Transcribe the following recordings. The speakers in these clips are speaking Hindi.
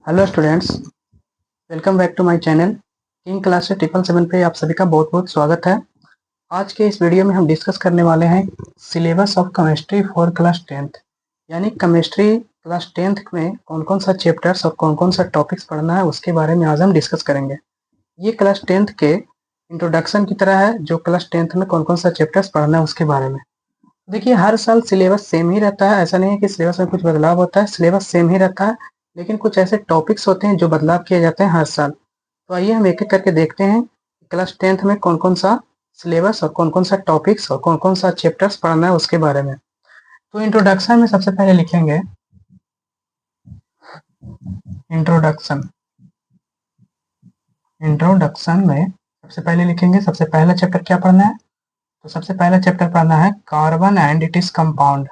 Hello students, welcome back to my channel king class 777 पे आप सभी का बहुत बहुत स्वागत है। आज के इस वीडियो में हम डिस्कस करने वाले हैं syllabus of chemistry for class 10th, यानी केमिस्ट्री क्लास 10th में कौन कौन सा चैप्टर्स और कौन कौन सा टॉपिक्स पढ़ना है उसके बारे में आज हम डिस्कस करेंगे। ये क्लास 10th के इंट्रोडक्शन की तरह है, जो क्लास 10th में कौन कौन सा चैप्टर्स पढ़ना है उसके बारे में। देखिए, हर साल सिलेबस सेम ही रहता है, ऐसा नहीं है कि सिलेबस में कुछ बदलाव होता है, सिलेबस सेम ही रहता है, लेकिन कुछ ऐसे टॉपिक्स होते हैं जो बदलाव किए जाते हैं हर साल। तो आइए हम एक एक करके देखते हैं क्लास 10th में कौन कौन सा सिलेबस और कौन कौन सा टॉपिक्स और कौन कौन सा चैप्टर्स पढ़ना है उसके बारे में। तो इंट्रोडक्शन में सबसे पहले लिखेंगे इंट्रोडक्शन। इंट्रोडक्शन में सबसे पहले लिखेंगे, सबसे पहला चैप्टर क्या पढ़ना है, तो सबसे पहला चैप्टर पढ़ना है carbon and it is compound.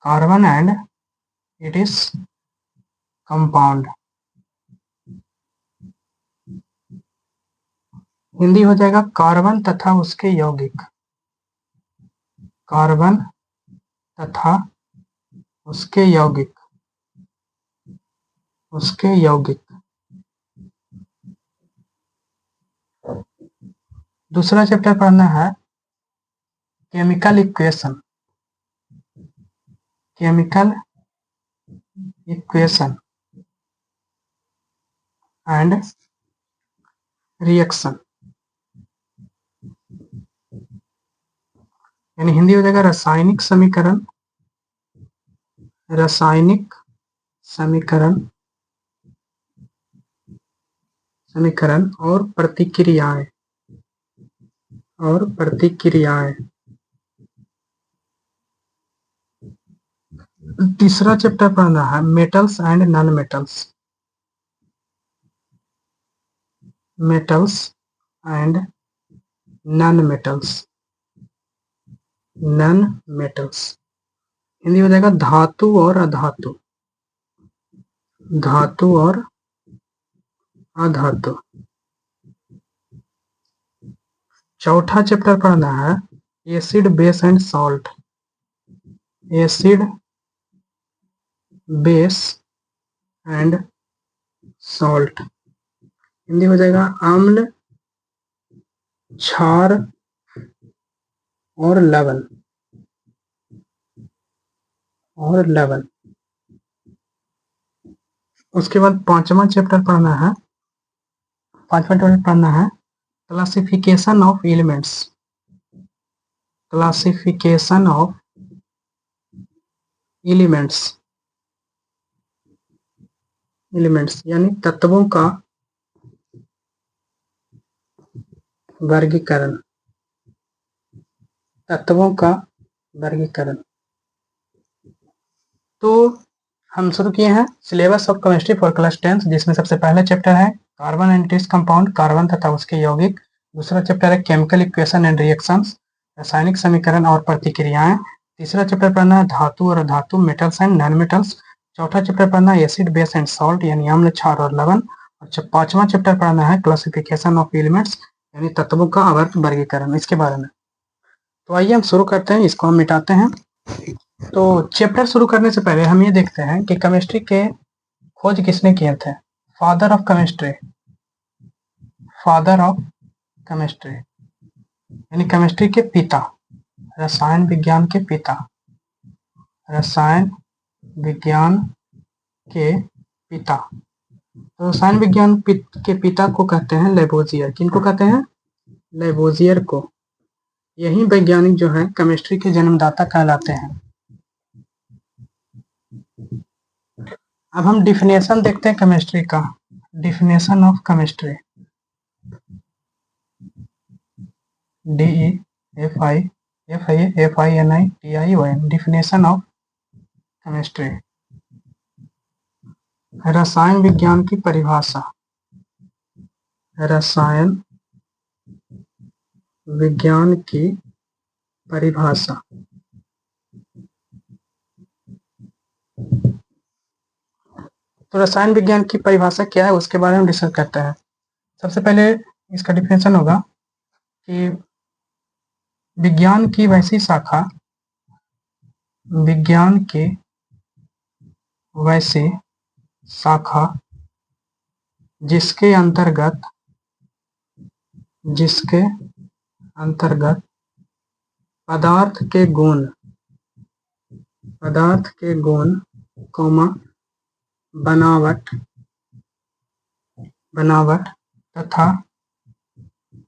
Carbon and it is compound, Hindi हो जाएगा कार्बन तथा उसके यौगिक। कार्बन तथा उसके यौगिक, उसके यौगिक। दूसरा चैप्टर पढ़ना है chemical equation. Chemical equation and reaction, यानी हिंदी हो जाएगा रासायनिक समीकरण। रासायनिक समीकरण, समीकरण और प्रतिक्रियाएं, और प्रतिक्रियाएं। तीसरा चैप्टर पढ़ना है metals and non metals. Metals and non metals, non metals. Hindi हो जाएगा धातु और अधातु। धातु और अधातु। चौथा चैप्टर पढ़ना है acid base and salt. Acid base and salt, Hindi हो जाएगा अम्ल, क्षार और लवण। और लवण। उसके बाद पांचवा चैप्टर पढ़ना है, पांचवा चैप्टर पढ़ना है classification of elements. Classification of elements, elements यानी तत्वों का वर्गीकरण। तत्वों का वर्गीकरण। तो हम शुरू किए हैं syllabus of chemistry for class 10th, जिसमें सबसे पहला चैप्टर है carbon and its compound, carbon तथा उसके यौगिक। दूसरा चैप्टर है केमिकल इक्वेशन एंड रिएक्शंस, रासायनिक समीकरण और प्रतिक्रियाएं। तीसरा चैप्टर पढ़ना है धातु और अधातु, मेटल्स एंड नॉन मेटल्स। चौथा चैप्टर पढ़ना है एसिड बेस एंड सॉल्ट, यानी अम्ल, क्षार और लवण। और पांचवा चैप्टर पढ़ना है क्लासिफिकेशन ऑफ एलिमेंट्स, यानी तत्वों का वर्गीकरण, इसके बारे में। तो आइए हम शुरू करते हैं, इसको हम मिटाते हैं। तो चैप्टर शुरू करने से पहले हम ये देखते हैं कि केमिस्ट्री के खोज किसने किए थे। Father of chemistry, father of chemistry यानी केमिस्ट्री के पिता, रसायन विज्ञान के पिता। रसायन विज्ञान के पिता, तो रसायन विज्ञान के पिता को कहते हैं लेबोजियर। किनको कहते हैं? लेबोजियर को। यही वैज्ञानिक जो है केमिस्ट्री के जन्मदाता कहलाते हैं। अब हम डिफिनेशन देखते हैं केमिस्ट्री का। Definition of chemistry, DEFINITION, definition of chemistry, रसायन विज्ञान की परिभाषा। रसायन विज्ञान की परिभाषा। तो रसायन विज्ञान की परिभाषा क्या है उसके बारे में डिस्कस करते हैं। सबसे पहले इसका डिफिनेशन होगा कि विज्ञान की वैसी शाखा, विज्ञान की वैसी शाखा जिसके अंतर्गत पदार्थ के गुण कौमा बनावट तथा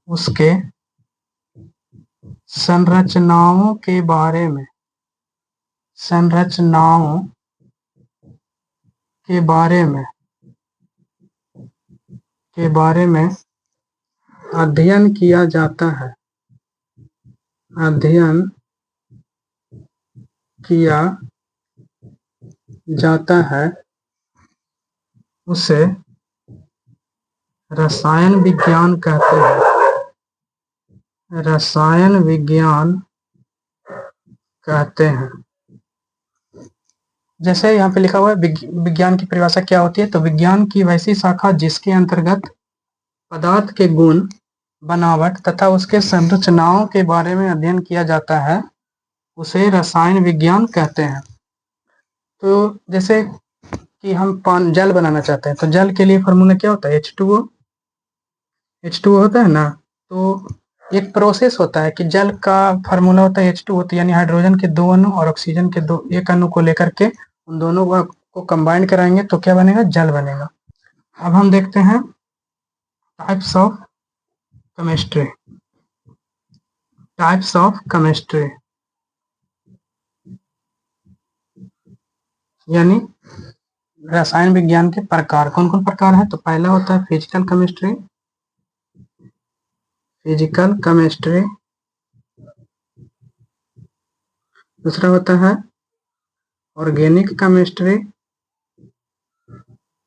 उसके संरचनाओं के बारे में अध्ययन किया जाता है उसे रसायन विज्ञान कहते हैं। जैसे यहाँ पे लिखा हुआ है विज्ञान की परिभाषा क्या होती है, तो विज्ञान की वैसी शाखा जिसके अंतर्गत पदार्थ के गुण बनावट तथा उसके संरचनाओं के बारे में अध्ययन किया जाता है उसे रसायन विज्ञान कहते हैं। तो जैसे कि हम जल बनाना चाहते हैं, तो जल के लिए फार्मूला क्या होता है, H2O होता है ना। तो एक प्रोसेस होता है कि जल का फार्मूला होता है H2O, तो यानी हाइड्रोजन के 2 अणु और ऑक्सीजन के एक अणु को लेकर के उन दोनों को कंबाइन कराएंगे तो क्या बनेगा, जल बनेगा। अब हम देखते हैं टाइप्स ऑफ केमिस्ट्री यानी रसायन विज्ञान के प्रकार। कौन कौन प्रकार है, तो पहला होता है फिजिकल केमिस्ट्री, दूसरा होता है ऑर्गेनिक केमिस्ट्री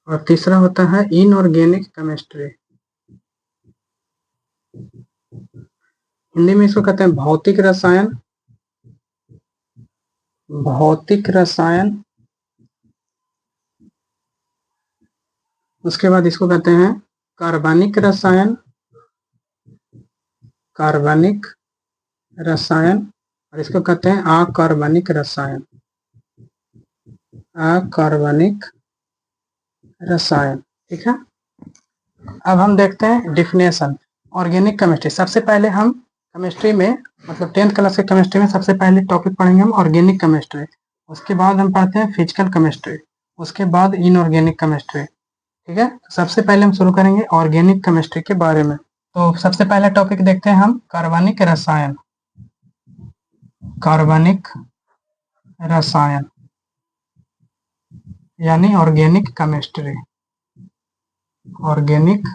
और तीसरा होता है इनऑर्गेनिक केमिस्ट्री। हिंदी में इसको कहते हैं भौतिक रसायन। उसके बाद इसको कहते हैं कार्बनिक रसायन और इसको कहते हैं अकार्बनिक रसायन। ठीक है। अब हम देखते हैं डिफिनेशन ऑर्गेनिक केमिस्ट्री। सबसे पहले हम केमिस्ट्री में मतलब 10th क्लास के केमिस्ट्री में सबसे पहले टॉपिक पढ़ेंगे हम ऑर्गेनिक केमिस्ट्री, उसके बाद हम पढ़ते हैं फिजिकल केमिस्ट्री, उसके बाद इनऑर्गेनिक केमिस्ट्री। ठीक है। सबसे पहले हम शुरू करेंगे ऑर्गेनिक केमिस्ट्री के बारे में। तो सबसे पहला टॉपिक देखते हैं हम कार्बनिक रसायन यानी ऑर्गेनिक केमिस्ट्री। ऑर्गेनिक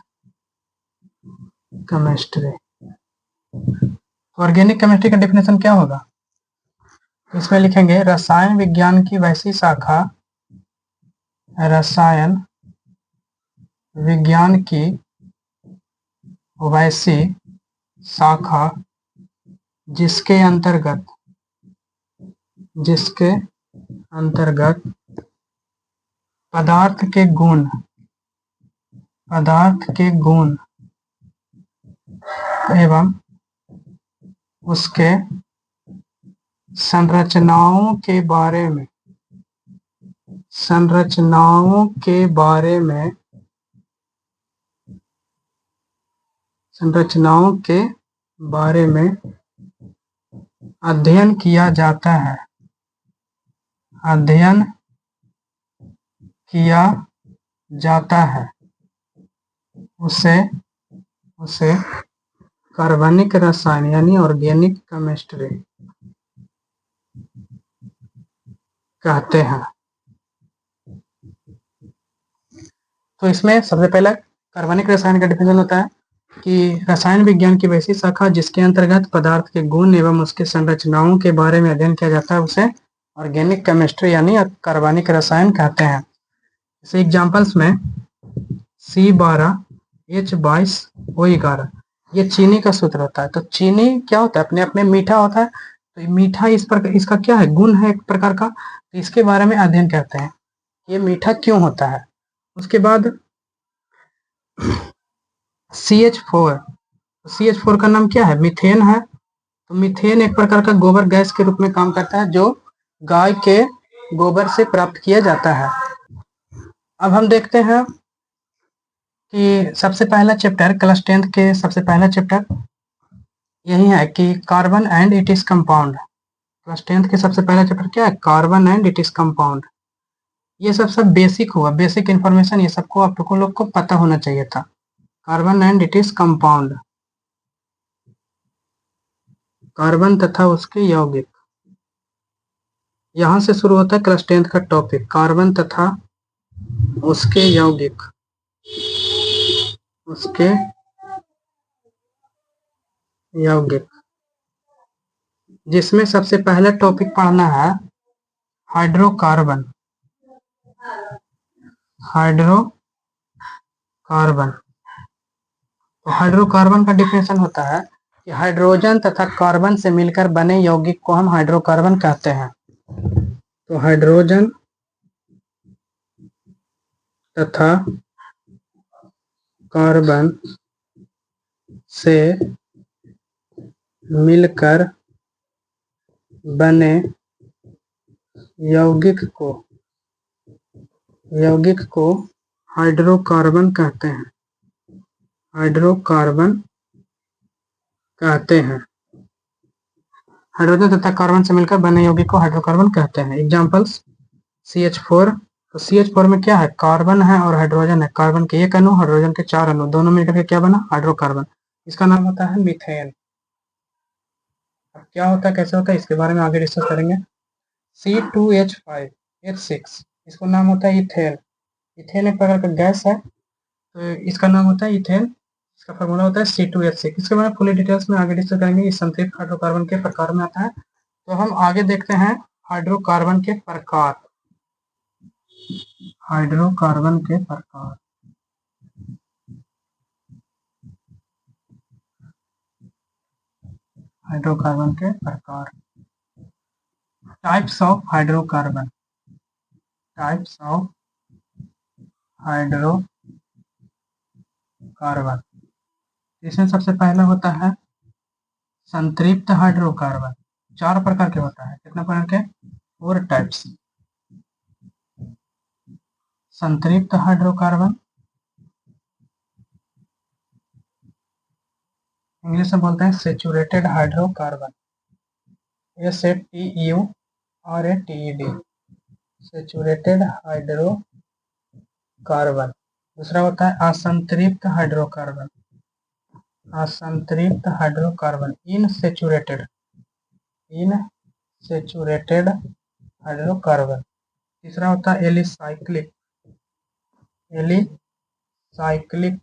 केमिस्ट्री का डेफिनेशन क्या होगा, इसमें लिखेंगे रसायन विज्ञान की वैसी शाखा, रसायन विज्ञान की वैसी शाखा जिसके अंतर्गत पदार्थ के गुण एवं उसके संरचनाओं के बारे में अध्ययन किया जाता है उसे कार्बनिक रसायन यानी ऑर्गेनिक केमिस्ट्री कहते हैं। तो इसमें सबसे पहला कार्बनिक रसायन का डिफिनेशन होता है कि रसायन विज्ञान की वैसी शाखा जिसके अंतर्गत पदार्थ के गुण एवं उसके संरचनाओं के बारे में अध्ययन किया जाता है उसे ऑर्गेनिक केमिस्ट्री यानी कार्बनिक रसायन कहते हैं। जैसे एग्जांपल्स में C12H22O11 ये चीनी का सूत्र होता है। तो चीनी क्या होता है, अपने आप में मीठा होता है। तो मीठा इसका क्या है, गुण है एक प्रकार का, तो इसके बारे में अध्ययन करते हैं ये मीठा क्यों होता है। उसके बाद CH4 का नाम क्या है, मीथेन है। तो मीथेन एक प्रकार का गोबर गैस के रूप में काम करता है जो गाय के गोबर से प्राप्त किया जाता है। अब हम देखते हैं कि सबसे पहला चैप्टर क्लास 10th के सबसे पहला चैप्टर यही है कि carbon and it is compound. Class 10th के सबसे पहला चैप्टर क्या है? Carbon and it is compound. ये सब बेसिक हुआ, बेसिक इन्फॉर्मेशन ये सबको आप लोग को पता होना चाहिए था। Carbon and it is compound, carbon तथा उसके यौगिक, यहाँ से शुरू होता है क्लास 10th का टॉपिक, कार्बन तथा उसके यौगिक, उसके यौगिक, जिसमें सबसे पहला टॉपिक पढ़ना है हाइड्रोकार्बन। हाइड्रोकार्बन, तो हाइड्रोकार्बन का डिफिनेशन होता है कि हाइड्रोजन तथा कार्बन से मिलकर बने यौगिक को हम हाइड्रोकार्बन कहते हैं। तो हाइड्रोजन तथा कार्बन से मिलकर बने यौगिक को हाइड्रोकार्बन कहते हैं। हाइड्रोकार्बन कहते हैं। हाइड्रोजन तथा कार्बन से मिलकर बने यौगिक को हाइड्रोकार्बन कहते हैं। Examples CH4। तो CH4 में क्या है? कार्बन है और हाइड्रोजन है। कार्बन के एक अणु, हाइड्रोजन के 4 अणु, दोनों मिलकर के क्या बना? हाइड्रोकार्बन। इसका नाम होता है मीथेन। अब क्या होता है, कैसे होता है, इसके बारे में आगे डिस्कस करेंगे। C2H5H6, इसको नाम होता है इथेन। इथेन एक प्रकार का गैस है, तो इसका नाम होता है इथेन। इसका फार्मूला होता है C2H6। इसके बारे में फुल डिटेल्स में आगे डिस्कस करेंगे। इस संतृप्त हाइड्रोकार्बन के प्रकार में आता है। तो हम आगे देखते हैं हाइड्रोकार्बन के प्रकार। हाइड्रोकार्बन के प्रकार, हाइड्रोकार्बन के प्रकार, types of hydrocarbon, types of hydrocarbon. इसमें सबसे पहला होता है संतृप्त हाइड्रोकार्बन। 4 प्रकार के होता है। कितना प्रकार के? 4 टाइप्स। संतृप्त हाइड्रोकार्बन, इंग्लिश में बोलते हैं saturated hydrocarbon, SATURATED, saturated hydrocarbon. दूसरा होता है असंतृप्त हाइड्रोकार्बन, असंतृप्त हाइड्रोकार्बन, इनसैचुरेटेड, इनसैचुरेटेड हाइड्रोकार्बन। तीसरा होता है एलिसाइक्लिक, एलिसाइक्लिक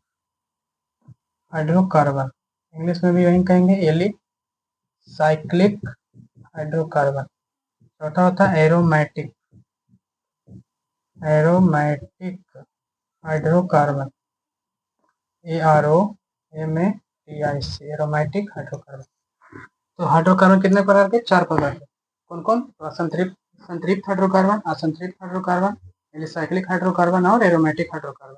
हाइड्रोकार्बन, इंग्लिश में भी वही कहेंगे एलिसाइक्लिक हाइड्रोकार्बन। चौथा होता है aromatic, aromatic hydrocarbon, AROMATIC, aromatic hydrocarbon. तो हाइड्रोकार्बन कितने प्रकार के? 4 प्रकार के। कौन कौन? तो संतृप्त हाइड्रोकार्बन, असंतृप्त हाइड्रोकार्बन, एलिसाइक्लिक हाइड्रोकार्बन और एरोमेटिक हाइड्रोकार्बन।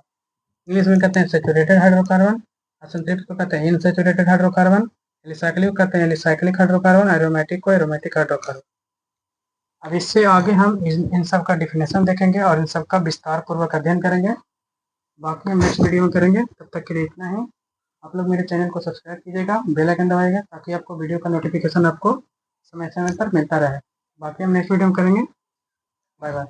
इंग्लिश में कहते हैं सैचुरेटेड हाइड्रोकार्बन, असंतृप्त को कहते हैं इनसैचुरेटेड हाइड्रोकार्बन, एलिसाइक्लिक को कहते हैं एलिसाइक्लिक हाइड्रोकार्बन, एरोमेटिक को एरोमेटिक हाइड्रोकार्बन। अब इससे आगे हम इन सब का डिफिनेशन देखेंगे और इन सब का विस्तार पूर्वक अध्ययन करेंगे। बाकी हम नेक्स्ट वीडियो में करेंगे। तब तक के लिए इतना ही। आप लोग मेरे चैनल को सब्सक्राइब कीजिएगा, बेल आइकन दबाइएगा ताकि आपको वीडियो का नोटिफिकेशन आपको समय समय पर मिलता रहे। बाकी हम नेक्स्ट वीडियो में करेंगे। Bye bye.